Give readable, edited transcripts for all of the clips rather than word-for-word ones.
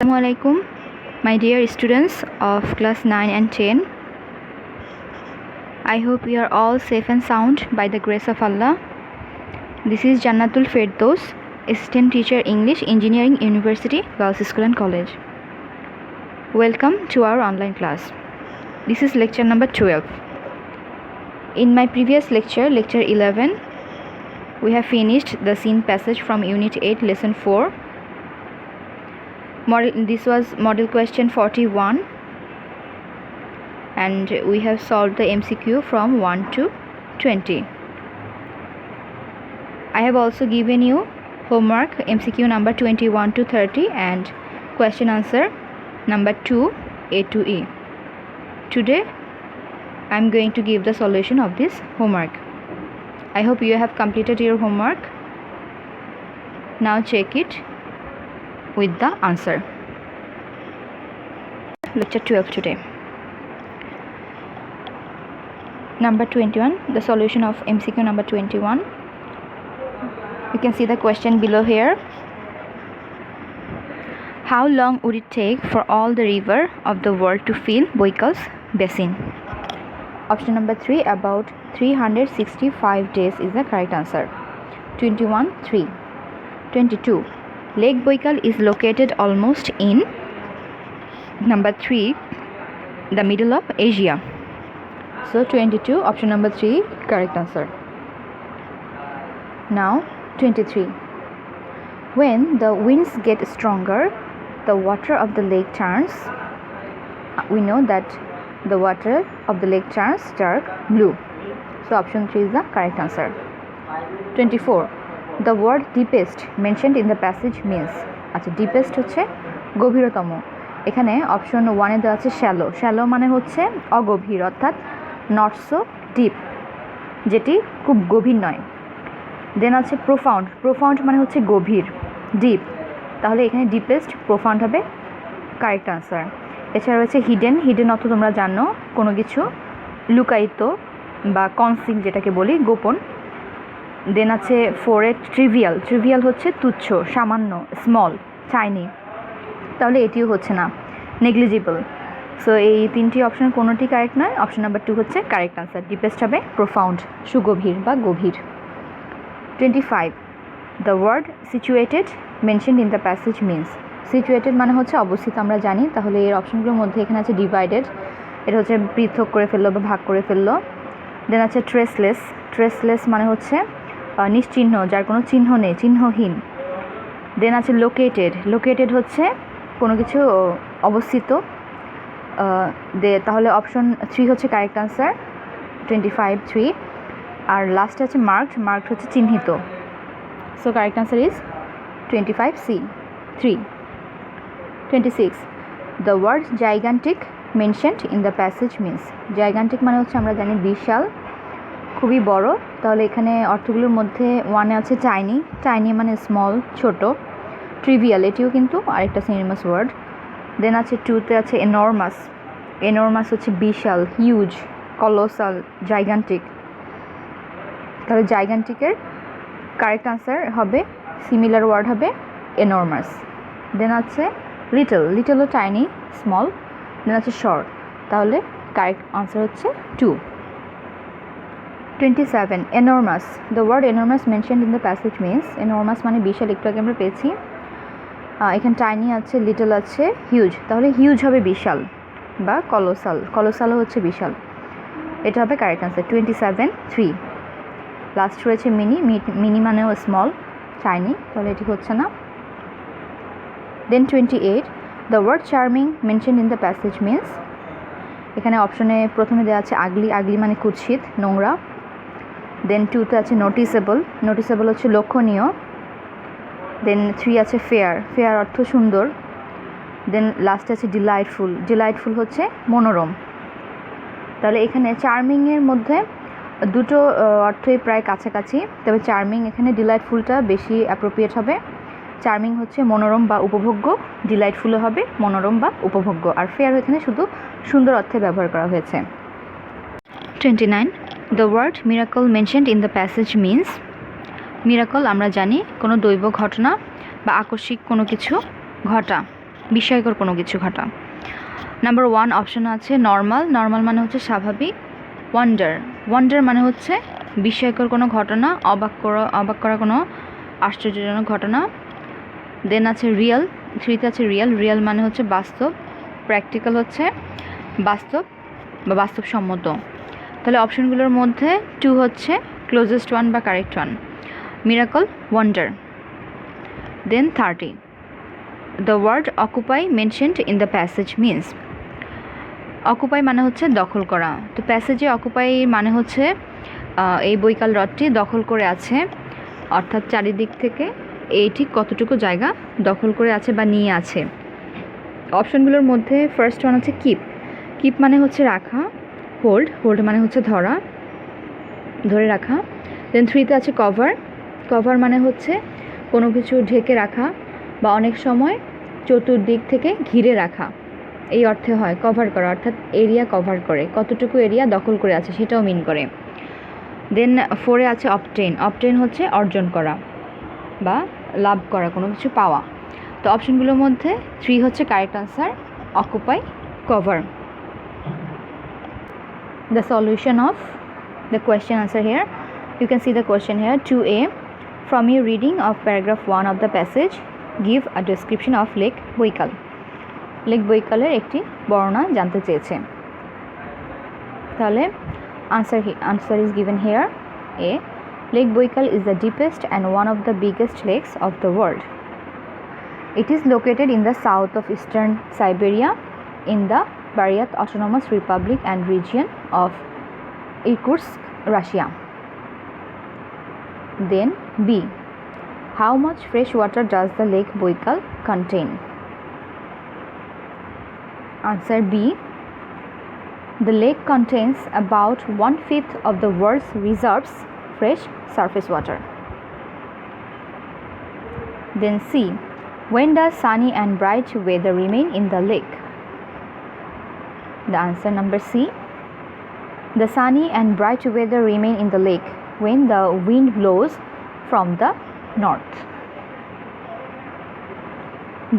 Assalamualaikum, my dear students of class 9 and 10. I hope you are all safe and sound by the grace of Allah. This is Zannatul Ferdous, Assistant Teacher English Engineering University, Girls School and College. Welcome to our online class. This is lecture number 12. In my previous lecture, lecture 11, we have finished the scene passage from Unit 8, Lesson 4. This was model question 41 and we have solved the MCQ from 1 to 20. I have also given you homework MCQ number 21 to 30 and question answer number 2 A to E. Today I am going to give the solution of this homework. I hope you have completed your homework. Now check it with the answer. Lecture 12 today. Number 21, the solution of MCQ number 21. You can see the question below here. How long would it take for all the river of the world to fill Boykal's basin? Option number 3, about 365 days is the correct answer. 21, 3. 22. Lake Boykal is located almost in number 3, the middle of Asia. So 22, option number 3, correct answer. Now 23. When the winds get stronger, the water of the lake turns. We know that the water of the lake turns dark blue. So option 3 is the correct answer. 24. The word deepest mentioned in the passage means. আচ্ছা, deepest হচ্ছে গভীরতম। এখানে option 1 এ দেওয়া আছে shallow. Shallow মানে হচ্ছে অগভীর, অর্থাৎ নট সো ডিপ, যেটি খুব গভীর নয়। দেন আছে প্রোফাউন্ড। প্রোফাউন্ড মানে হচ্ছে গভীর, ডিপ। তাহলে এখানে ডিপেস্ট প্রোফাউন্ড হবে কারেক্ট আনসার। এছাড়া রয়েছে হিডেন। হিডেন অর্থ তোমরা জানো কোনো কিছু লুকায়িত বা কনসিল, যেটাকে বলি গোপন। দেন আছে 4 এ ট্রিভিয়াল। ট্রিভিয়াল হচ্ছে তুচ্ছ, সামান্য, স্মল, টাইনি। তাহলে এটিও হচ্ছে না, নেগলিজিবল। সো এই তিনটি অপশন কোনোটি কারেক্ট নয়। অপশন নাম্বার 2 হচ্ছে কারেক্ট আনসার। ডিপেস্ট হবে প্রোফাউন্ড, সুগভীর বা গভীর। 25. The word situated mentioned in the passage means. Situated মানে হচ্ছে অবস্থিত, আমরা জানি। তাহলে এর অপশনগুলোর মধ্যে এখানে আছে ডিভাইডেড, এটা হচ্ছে পৃথক করে ফেললো বা ভাগ করে ফেললো। দেন আছে ট্রেসলেস। ট্রেসলেস মানে হচ্ছে নিশ্চিহ্ন, যার কোনো চিহ্ন নেই, চিহ্নহীন। দেন আছে লোকেটেড। লোকেটেড হচ্ছে কোনো কিছু অবস্থিত। তাহলে অপশন 3 হচ্ছে কারেক্ট আনসার, 25, 3। আর লাস্টে আছে মার্কড। মার্কড হচ্ছে চিহ্নিত। So correct answer is 25C, 3. 26. The word gigantic mentioned in the passage means. Gigantic মানে হচ্ছে আমরা জানি বিশাল, খুবই বড়। তাহলে এখানে অর্থগুলোর মধ্যে 1 এ আছে টাইনি। টাইনি মানে স্মল, ছোট। ট্রিভিয়াল, এটিও কিন্তু আরেকটা সিনোনিমাস ওয়ার্ড। দেন আছে 2তে আছে এনর্মাস। এনর্মাস হচ্ছে বিশাল, হিউজ, কলোসাল, জাইগান্টিক। তাহলে জাইগান্টিকের কারেক্ট আনসার হবে, সিমিলার ওয়ার্ড হবে এনর্মাস। দেন আছে লিটল। লিটলও টাইনি, স্মল। দেন আছে শর্ট। তাহলে কারেক্ট আনসার হচ্ছে 2. 27. Enormous. The word enormous mentioned in the passage means. Enormous মানে বিশাল, একটু আগে আমরা পেয়েছি। এখানে টাইনি আছে, লিটল আছে, হিউজ। তাহলে হিউজ হবে বিশাল বা কলোসাল। কলোসালও হচ্ছে বিশাল। এটা হবে কারেক্ট আনসার, 27, 3। লাস্ট রয়েছে মিনি। মিনি মানেও স্মল, টাইনি। তাহলে এটি হচ্ছে না। Then 28. The word charming mentioned in the passage means. এখানে অপশনে প্রথমে দেওয়া আছে আগলি। আগলি মানে কুৎসিত, নোংরা। দেন 2তে আছে নোটিসেবল। নোটিসেবল হচ্ছে লক্ষণীয়। দেন 3 আছে ফেয়ার। ফেয়ার অর্থ সুন্দর। দেন লাস্টে আছে ডিলাইটফুল। ডিলাইটফুল হচ্ছে মনোরম। তাহলে এখানে চার্মিংয়ের মধ্যে দুটো অর্থই প্রায় কাছাকাছি, তবে চার্মিং এখানে ডিলাইটফুলটা বেশি অ্যাপ্রোপ্রিয়েট হবে। চার্মিং হচ্ছে মনোরম বা উপভোগ্য, ডিলাইটফুলও হবে মনোরম বা উপভোগ্য। আর ফেয়ার এখানে শুধু সুন্দর অর্থে ব্যবহার করা হয়েছে। 29. The word miracle mentioned in the passage means. Miracle আমরা জানি কোনো দৈব ঘটনা বা আকস্মিক কোনো কিছু ঘটা। বিস্ময়কর কোনো কিছু ঘটা। নাম্বার 1 অপশন আছে নর্মাল। নর্মাল মানে হচ্ছে স্বাভাবিক। ওয়ান্ডার, ওয়ান্ডার মানে হচ্ছে বিস্ময়কর কোনো ঘটনা, অবাক করা কোনো আশ্চর্যজনক ঘটনা। দেন আছে রিয়েল, 3তে আছে রিয়েল। রিয়েল মানে হচ্ছে বাস্তব। প্র্যাকটিক্যাল হচ্ছে বাস্তব বা বাস্তবসম্মত। তাহলে অপশনগুলোর মধ্যে 2 হচ্ছে ক্লোজেস্ট ওয়ান বা correct one. Miracle, wonder. Then 30, the word occupy mentioned in the passage means. Occupy মানে হচ্ছে দখল করা। তো প্যাসেজে অকুপাই মানে হচ্ছে এই বৈকাল হ্রদটি দখল করে আছে, অর্থাৎ চারিদিক থেকে এই ঠিক কতটুকু জায়গা দখল করে আছে বা নিয়ে আছে। অপশনগুলোর মধ্যে ফার্স্ট ওয়ান আছে কিপ। কিপ মানে হচ্ছে রাখা। হোল্ড, হোল্ড মানে হচ্ছে ধরা, ধরে রাখা। দেন 3তে আছে কভার। কভার মানে হচ্ছে কোনো কিছু ঢেকে রাখা বা অনেক সময় চতুর্দিক থেকে ঘিরে রাখা, এই অর্থে হয় কভার করা, অর্থাৎ এরিয়া কভার করে, কতটুকু এরিয়া দখল করে আছে সেটাও মিন করে। দেন 4এ আছে অবটেন। অবটেন হচ্ছে অর্জন করা বা লাভ করা, কোনো কিছু পাওয়া। তো অপশনগুলোর মধ্যে 3 হচ্ছে correct answer, occupy, cover. The solution of the question answer here, you can see the question here. 2a, from your reading of paragraph 1 of the passage, give a description of Lake Baikal. Lake বৈকালের একটি বর্ণনা জানতে চেয়েছে। তাহলে answer is given here. A, Lake Baikal is the deepest and one of the biggest lakes of the world. It is located in the south of eastern Siberia in the Buryat Autonomous Republic and region of Irkutsk, Russia. Then B, how much fresh water does the Lake Baikal contain? Answer B, the lake contains about 1/5 of the world's reserves fresh surface water. Then C, when does sunny and bright weather remain in the lake? The answer number C, the sunny and bright weather remain in the lake when the wind blows from the north.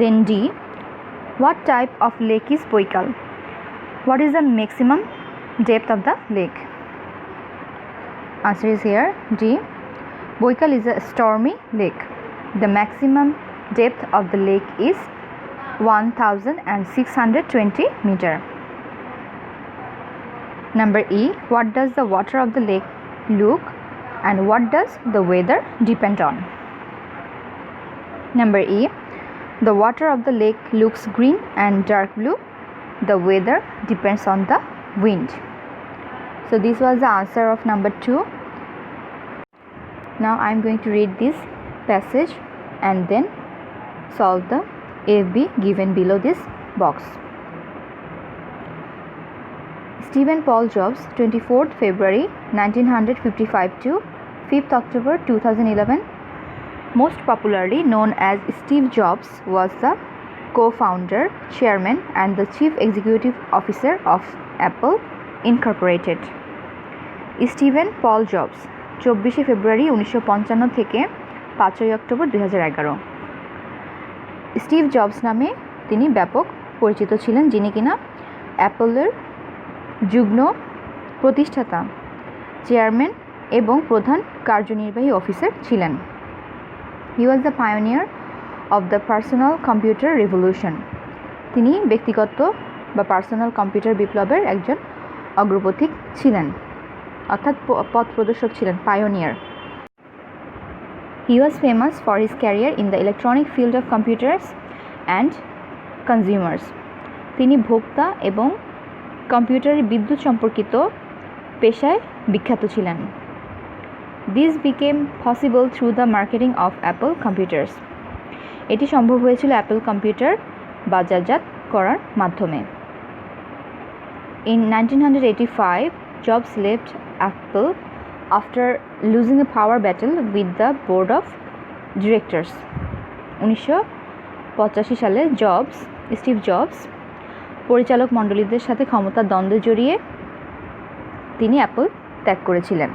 Then D, what type of lake is Baikal? What is the maximum depth of the lake? Answer is here D, Baikal is a stormy lake. The maximum depth of the lake is 1620 meter. Number E, what does the water of the lake look and what does the weather depend on? Number E, the water of the lake looks green and dark blue. The weather depends on the wind. So this was the answer of number 2. Now I am going to read this passage and then solve the AB given below this box. Stephen Paul Jobs, 24th February 1955 to 5th October 2011, most popularly known as Steve Jobs, was the co-founder, chairman and the chief executive officer of Apple Incorporated. Steven Paul Jobs 24শে ফেব্রুয়ারি 1955 থেকে 5ই October 2011। Steve jobs নামে তিনি ব্যাপক পরিচিত ছিলেন, যিনি কিনা অ্যাপলের যুগ্ম প্রতিষ্ঠাতা, চেয়ারম্যান এবং প্রধান কার্যনির্বাহী অফিসার ছিলেন। He was the pioneer of the personal computer revolution. তিনি ব্যক্তিগত বা পার্সোনাল কম্পিউটার বিপ্লবের একজন অগ্রপথিক ছিলেন, অর্থাৎ পথ প্রদর্শক ছিলেন, pioneer. He was famous for his career in the electronic field of computers and consumers. তিনি ভোক্তা এবং কম্পিউটারের বিদ্যুৎ সম্পর্কিত পেশায় বিখ্যাত ছিলেন। This became possible through the marketing of Apple computers. এটি সম্ভব হয়েছিল অ্যাপল কম্পিউটার বাজারজাত করার মাধ্যমে। In 1985, Jobs left Apple after losing a power battle with the board of directors. 1985 সালে স্টিভ জবস পরিচালক মণ্ডলীদের সাথে ক্ষমতার দ্বন্দ্বে জড়িয়ে তিনি অ্যাপল ত্যাগ করেছিলেন।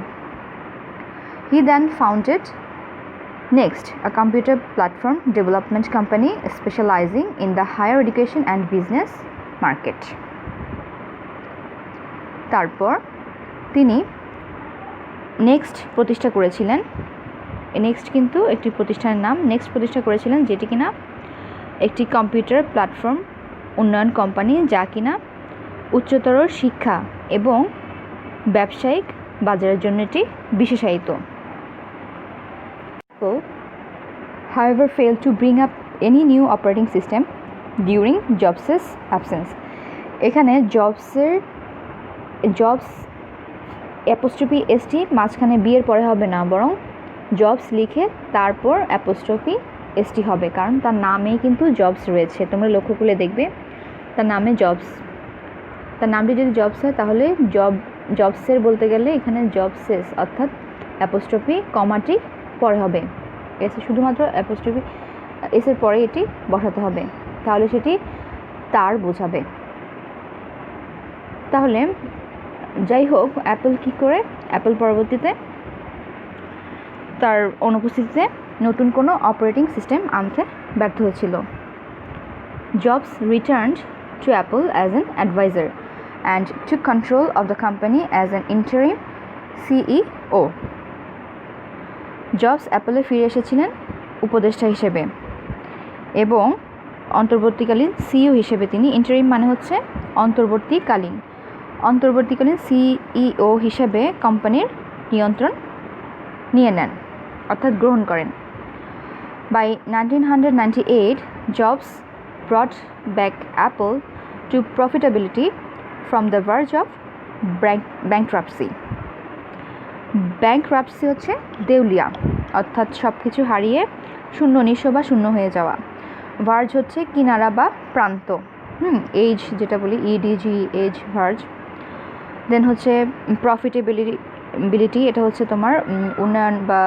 He then founded Next, a computer platform development company specializing in the higher education and business market. তারপর তিনি নেক্সট প্রতিষ্ঠা করেছিলেন, নেক্সট কিন্তু একটি প্রতিষ্ঠানের নাম, নেক্সট প্রতিষ্ঠা করেছিলেন যেটি কিনা একটি কম্পিউটার প্ল্যাটফর্ম উন্নয়ন কোম্পানি, যা কিনা উচ্চতর শিক্ষা এবং ব্যবসায়িক বাজারের জন্য এটি বিশেষায়িত। However, failed to bring up any new operating system during Jobs' absence. এখানে জবস অ্যাপোস্ট্রফি এসটি মাঝখানে বিয়ের পরে হবে না, বরং জবস লিখে তারপর অ্যাপোস্ট্রফি এসটি হবে, কারণ তার নামেই কিন্তু জবস রয়েছে। তোমরা লক্ষ্য করলে দেখবে তার নামে জবস, তার নামটি যদি জবস হয় তাহলে জবসের বলতে গেলে এখানে জবসেস অর্থাৎ অ্যাপোস্ট্রফি কমাটি পরে হবে, এসে শুধুমাত্র অ্যাপোস্ট্রফি এসের পরে এটি বসাতে হবে, তাহলে সেটি তার বোঝাবে। তাহলে যাই হোক, অ্যাপল পরবর্তীতে তার অনুপস্থিতিতে নতুন কোনো অপারেটিং সিস্টেম আনতে ব্যর্থ হয়েছিল। Jobs returned to Apple as an adviser and took control of the company as an interim CEO. Jobs অ্যাপলে ফিরে এসেছিলেন উপদেষ্টা হিসেবে এবং অন্তর্বর্তীকালীন সিইও হিসেবে তিনি, ইন্টারিম মানে হচ্ছে অন্তর্বর্তীকালীন সিইও হিসেবে কোম্পানির নিয়ন্ত্রণ নিয়ে নেন অর্থাৎ গ্রহণ করেন। By 1998, Jobs brought back Apple to profitability from the verge of bankruptcy. Bankruptcy হচ্ছে দেউলিয়া, অর্থাৎ সব কিছু হারিয়ে নিঃস্ব বা শূন্য হয়ে যাওয়া। ভার্জ হচ্ছে কিনারা বা প্রান্ত, এজ যেটা বলি ইডিজি, এজ ভার্জ। দেন হচ্ছে প্রফিটেবিলিটি, এটা হচ্ছে তোমার উন্নয়ন বা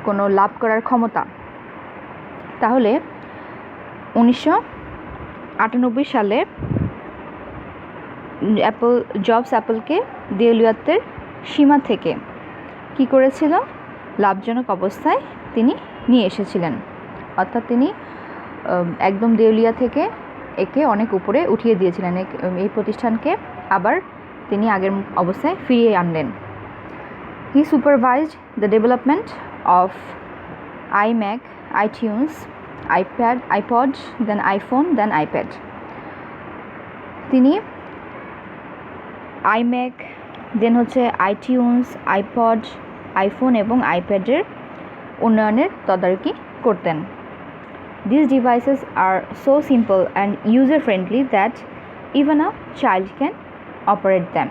কোনো লাভ করার ক্ষমতা। তাহলে 1998 সালে জবস অ্যাপলকে দেউলিয়াত্বের সীমা থেকে কি করেছিল, লাভজনক অবস্থায় তিনি নিয়ে এসেছিলেন, অর্থাৎ তিনি একদম দেউলিয়া থেকে একে অনেক উপরে উঠিয়ে দিয়েছিলেন, এই প্রতিষ্ঠানকে আবার তিনি আগের অবস্থায় ফিরিয়ে আনলেন। He supervised the development of iMac, iTunes, iPod, then iPhone, then iPad. তিনি iMac, দেন হচ্ছে iTunes, iPod, আইফোন এবং আইপ্যাডের উন্নয়নের তদারকি করতেন। These devices are so simple and user-friendly that even a child can operate them.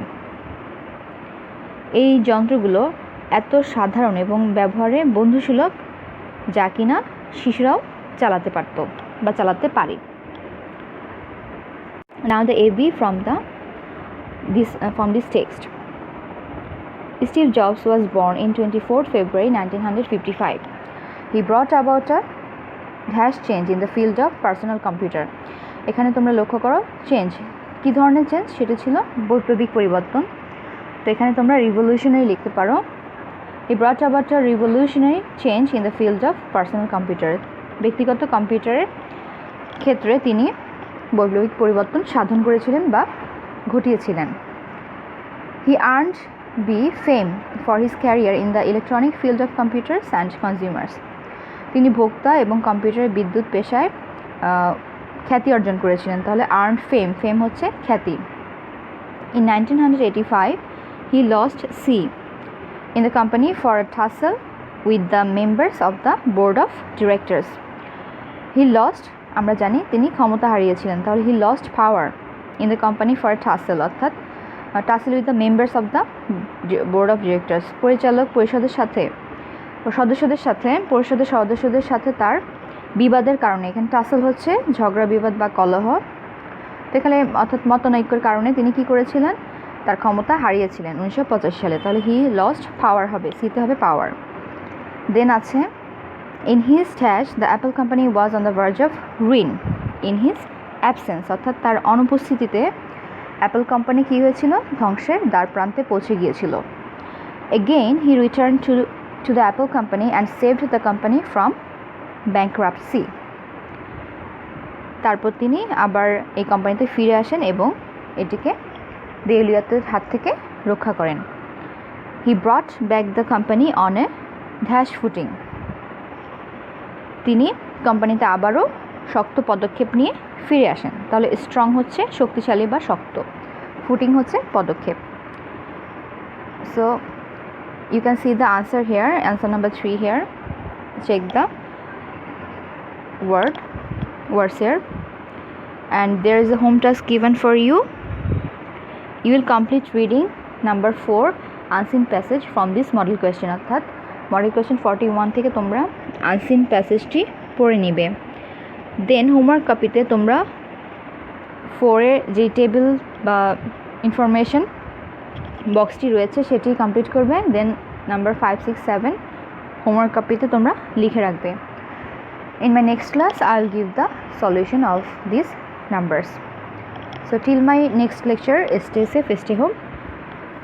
এই যন্ত্রগুলো এত সাধারণ এবং ব্যবহারে বন্ধুসুলভ যা কিনা শিশুরাও চালাতে পারত বা চালাতে পারে। Now the AB from this text. Steve Jobs was born in 24 February 1955. He brought about a dash change in the field of personal computer. এখানে তোমরা লক্ষ্য করো চেঞ্জ কী ধরনের চেঞ্জ, সেটা ছিল বৈপ্লবিক পরিবর্তন। তো এখানে তোমরা রিভলিউশনারি লিখতে পারো। He brought about a revolutionary change in the field of personal computer. ব্যক্তিগত কম্পিউটারের ক্ষেত্রে তিনি বৈপ্লবিক পরিবর্তন সাধন করেছিলেন বা ঘটিয়েছিলেন। He earned fame for his career in the electronic field of computers and consumers. তিনি ভোক্তা এবং কম্পিউটারের বিদ্যুৎ পেশায় খ্যাতি অর্জন করেছিলেন। তাহলে আর্নড ফেম হচ্ছে খ্যাতি। In 1985, he lost C in the company for a tussle with the members of the board of directors. He lost, আমরা জানি তিনি ক্ষমতা হারিয়েছিলেন, তাহলে he lost power in the company for a tussle, অর্থাৎ tussle with the members of the board of directors, পরিচালক পরিষদের সাথে তার বিবাদের কারণে। এখানে টাসল হচ্ছে ঝগড়া বিবাদ বা কলহ, এখানে অর্থাৎ মতনৈক্যের কারণে তিনি কি করেছিলেন, তার ক্ষমতা হারিয়েছিলেন 1985 সালে। তাহলে হি লস্ট পাওয়ার হবে, সিতে হবে পাওয়ার। দেন আছে in his dash the Apple company was on the verge of ruin in his absence, অর্থাৎ তার অনুপস্থিতিতে অ্যাপল কোম্পানি কী হয়েছিল, ধ্বংসের দ্বার প্রান্তে পৌঁছে গিয়েছিল। Again he return to to the Apple company and saved the company from bankruptcy. তারপর তিনি আবার এই কোম্পানিতে ফিরে আসেন এবং এটিকে দেউলিয়াতের হাত থেকে রক্ষা করেন। He brought back the company on a dash footing. তিনি কোম্পানিতে আবারও শক্ত পদক্ষেপ নিয়ে ফিরে আসেন। তাহলে স্ট্রং হচ্ছে শক্তিশালী বা শক্ত, ফুটিং হচ্ছে পদক্ষেপ। So you can see the answer here, answer number 3 here. Check the words here, and there is a home task given for you. You will complete reading number 4 unseen passage from this model question. অর্থাৎ model question 41 থেকে তোমরা unseen প্যাসেজটি পড়ে নিবে। দেন homework কপিতে তোমরা 4-এর যে table বা information বক্সটি রয়েছে সেটি কমপ্লিট করবে। দেন নাম্বার 5, 6, 7 হোমওয়ার্ক কপিতে তোমরা লিখে রাখবে। In my next class I will give the solution of these numbers. So till my next lecture, stay safe, stay home.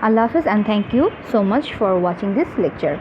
Allah Hafiz, and thank you so much for watching this lecture.